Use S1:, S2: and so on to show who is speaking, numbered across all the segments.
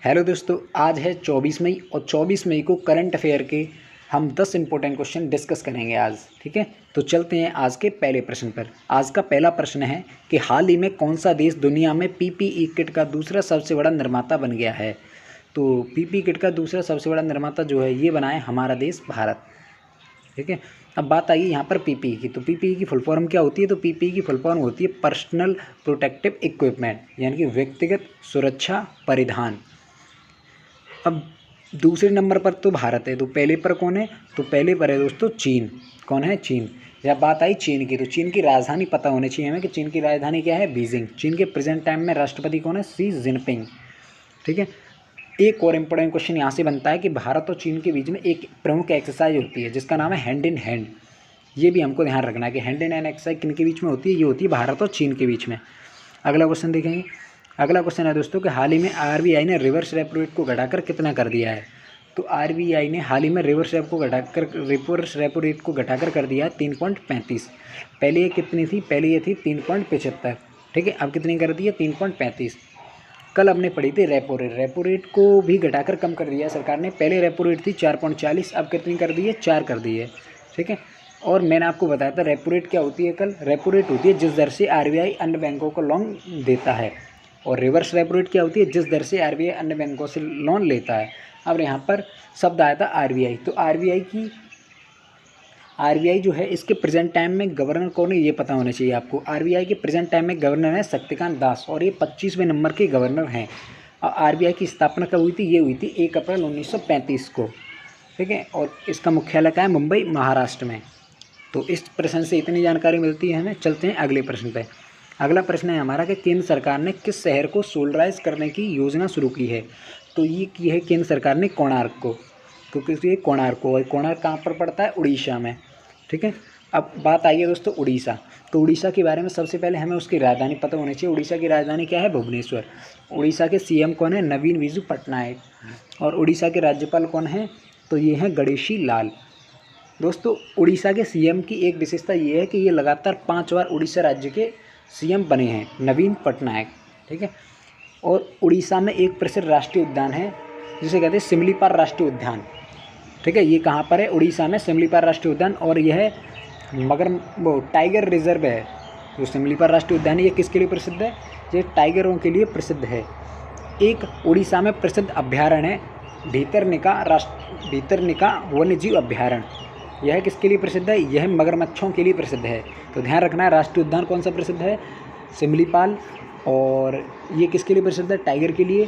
S1: Hello दोस्तों, आज है 24 मई और 24 मई को करंट अफेयर के हम 10 इंपॉर्टेंट क्वेश्चन डिस्कस करेंगे आज। ठीक है, तो चलते हैं आज के पहले प्रश्न पर। आज का पहला प्रश्न है कि हाल ही में कौन सा देश दुनिया में पीपीई किट का दूसरा सबसे बड़ा निर्माता बन गया है। तो पीपीई किट का दूसरा सबसे बड़ा निर्माता जो है ये बना है हमारा देश भारत। ठीक है, अब बात आई यहाँ पर पीपीई की। तो पीपीई की फुल फॉर्म क्या होती है? तो पीपीई की फुल फॉर्म होती है पर्सनल प्रोटेक्टिव इक्विपमेंट, यानी कि व्यक्तिगत सुरक्षा परिधान। अब दूसरे नंबर पर तो भारत है, तो पहले पर कौन है? तो पहले पर है दोस्तों चीन। कौन है? चीन। जब बात आई चीन की, तो चीन की राजधानी पता होनी चाहिए हमें कि चीन की राजधानी क्या है? बीजिंग। चीन के प्रेजेंट टाइम में राष्ट्रपति कौन है? Xi Jinping. ठीक है, एक और इम्पोर्टेंट क्वेश्चन यहाँ से बनता है कि भारत और चीन के बीच में एक प्रमुख एक्सरसाइज होती है जिसका नाम है हैंड इन हैंड। ये भी हमको ध्यान रखना है कि हैंड इन हैंड एक्सरसाइज किन के बीच में होती है? ये होती है भारत और चीन के बीच में। अगला क्वेश्चन देखेंगे। अगला क्वेश्चन है दोस्तों कि हाल ही में आरबीआई ने रिवर्स रेपो रेट को घटाकर कितना कर दिया है? तो आरबीआई ने हाल ही में रिवर्स रेपो रेट को घटाकर कर दिया है 3.35। पहले ये कितनी थी? पहले ये थी 3.75। ठीक है, अब कितनी कर दी है? 3.35। कल हमने पढ़ी थी रेपो रेट को भी घटाकर कम कर दिया है सरकार ने। पहले रेपो रेट थी 4.40, अब कितनी कर दी है? 4 कर दी है। ठीक है, और मैंने आपको बताया था रेपो रेट क्या होती है कल? रेपो रेट होती है जिस दर से आरबीआई अन्य बैंकों को लोन देता है, और रिवर्स रेपो रेट क्या होती है? जिस दर से आरबीआई अन्य बैंकों से लोन लेता है। अब यहाँ पर शब्द आया था आरबीआई, तो आरबीआई जो है इसके प्रेजेंट टाइम में गवर्नर कौन है ये पता होना चाहिए आपको। आरबीआई के प्रेजेंट टाइम में गवर्नर है शक्तिकांत दास, और ये 25वें नंबर के गवर्नर हैं। और आरबीआई की स्थापना कब हुई थी? ये हुई थी 1 अप्रैल 1935 को। ठीक है, और इसका मुख्यालय क्या है? मुंबई, महाराष्ट्र में। तो इस प्रश्न से इतनी जानकारी मिलती है हमें। चलते हैं अगले प्रश्न पर। अगला प्रश्न है हमारा कि केंद्र सरकार ने किस शहर को सोलराइज करने की योजना शुरू की है? तो ये की है केंद्र सरकार ने कोणार्क को, क्योंकि ये कोणार्क को, और कोणार्क कहाँ पर पड़ता है? उड़ीसा में। ठीक है, अब बात आई है दोस्तों उड़ीसा। तो उड़ीसा के बारे में सबसे पहले हमें उसकी राजधानी पता होनी चाहिए। उड़ीसा की राजधानी क्या है? भुवनेश्वर। उड़ीसा के सीएम कौन है? नवीन विजू पटनायक। और उड़ीसा के राज्यपाल कौन है? तो ये हैं गणेशी लाल। दोस्तों उड़ीसा के सीएम की एक विशेषता ये है कि ये लगातार 5 बार उड़ीसा राज्य के सीएम बने हैं, नवीन पटनायक। ठीक है, और उड़ीसा में एक प्रसिद्ध राष्ट्रीय उद्यान है जिसे कहते हैं सिमलीपाल राष्ट्रीय उद्यान। ठीक है, ये कहाँ पर है? उड़ीसा में सिमलीपाल राष्ट्रीय उद्यान। और यह टाइगर रिजर्व है। जो सिमलीपाल राष्ट्रीय उद्यान है ये किसके लिए प्रसिद्ध है? ये टाइगरों के लिए प्रसिद्ध है। एक उड़ीसा में प्रसिद्ध अभ्यारण्य है भीतरनिका वन्यजीव अभ्यारण्य। यह किसके लिए प्रसिद्ध है? यह मगरमच्छों के लिए प्रसिद्ध है। तो ध्यान रखना है राष्ट्रीय उद्यान कौन सा प्रसिद्ध है? सिमलीपाल। और ये किसके लिए प्रसिद्ध है? टाइगर के लिए।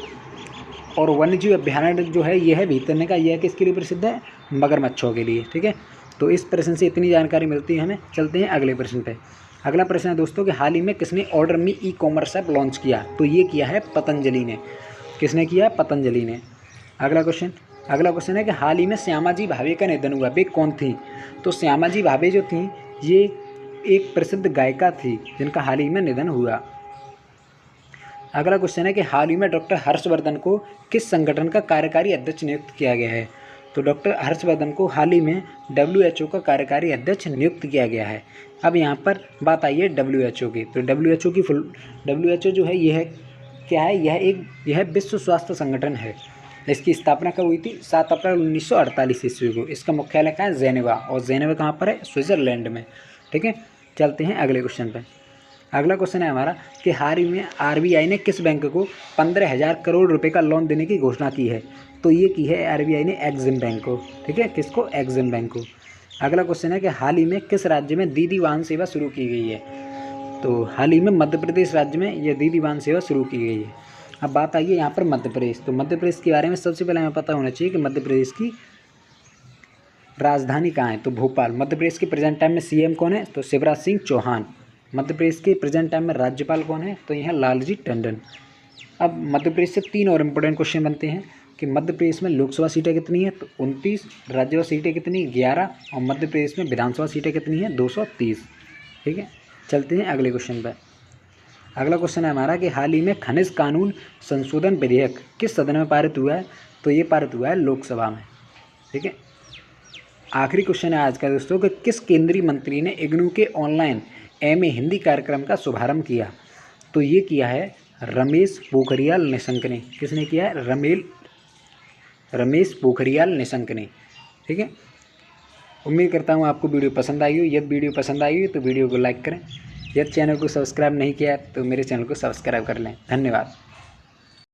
S1: और वन्यजीव अभ्यारण्य जो है यह है भीतरनिका, यह किसके लिए प्रसिद्ध है? मगरमच्छों के लिए। ठीक है, तो इस प्रश्न से इतनी जानकारी मिलती है हमें। चलते हैं अगले प्रश्न पे। अगला प्रश्न है दोस्तों कि हाल ही में किसने ऑर्डर मी ई कॉमर्स ऐप लॉन्च किया? तो ये किया है पतंजलि ने। किसने किया है? पतंजलि ने। अगला क्वेश्चन है कि हाल ही में श्यामाजी भावे का निधन हुआ। वे कौन थी? तो श्यामाजी भावे जो थी ये एक प्रसिद्ध गायिका थी जिनका हाल ही में निधन हुआ। अगला क्वेश्चन है कि हाल ही में डॉक्टर हर्षवर्धन को किस संगठन का कार्यकारी अध्यक्ष नियुक्त किया गया है? तो डॉक्टर हर्षवर्धन को हाल ही में WHO का कार्यकारी अध्यक्ष नियुक्त किया गया है। अब यहाँ पर बात आई है WHO की। तो WHO जो है यह क्या है? यह विश्व स्वास्थ्य संगठन है। इसकी स्थापना कब हुई थी? 7 अप्रैल 1948 ईस्वी को। इसका मुख्यालय कहाँ है? जेनेवा। और जेनेवा कहाँ पर है? स्विट्जरलैंड में। ठीक है, चलते हैं अगले क्वेश्चन पर। अगला क्वेश्चन है हमारा कि हाल ही में आरबीआई ने किस बैंक को 15,000 करोड़ रुपए का लोन देने की घोषणा की है? तो ये की है आरबीआई ने एक्सिम बैंक को। ठीक है, किसको? एक्सिम बैंक को। अगला क्वेश्चन है कि हाल ही में किस राज्य में दीदी वाहन सेवा शुरू की गई है? तो हाल ही में मध्य प्रदेश राज्य में यह दीदी वाहन सेवा शुरू की गई है। अब बात आई है यहाँ पर मध्य प्रदेश। तो मध्य प्रदेश के बारे में सबसे पहले हमें पता होना चाहिए कि मध्य प्रदेश की राजधानी कहाँ है? तो भोपाल। मध्य प्रदेश के प्रेजेंट टाइम में सीएम कौन है? तो शिवराज सिंह चौहान। मध्य प्रदेश के प्रेजेंट टाइम में राज्यपाल कौन है? तो यह है लालजी टंडन। अब मध्य प्रदेश से 3 और इम्पोर्टेंट क्वेश्चन बनते हैं कि मध्य प्रदेश में लोकसभा सीटें कितनी है? तो 29। राज्यसभा सीटें कितनी? 11। और मध्य प्रदेश में विधानसभा सीटें कितनी हैं? 230। ठीक है, चलते हैं अगले क्वेश्चन पर। अगला क्वेश्चन है हमारा कि हाल ही में खनिज कानून संशोधन विधेयक किस सदन में पारित हुआ है? तो ये पारित हुआ है लोकसभा में। ठीक है, आखिरी क्वेश्चन है आज का दोस्तों कि किस केंद्रीय मंत्री ने इग्नू के ऑनलाइन MA हिंदी कार्यक्रम का शुभारंभ किया? तो ये किया है रमेश पोखरियाल निशंक ने। किसने किया है? रमेश पोखरियाल निशंक ने। ठीक है, उम्मीद करता हूँ आपको वीडियो पसंद आई हो। यदि वीडियो पसंद आई हो तो वीडियो को लाइक करें। यदि चैनल को सब्सक्राइब नहीं किया है तो मेरे चैनल को सब्सक्राइब कर लें। धन्यवाद।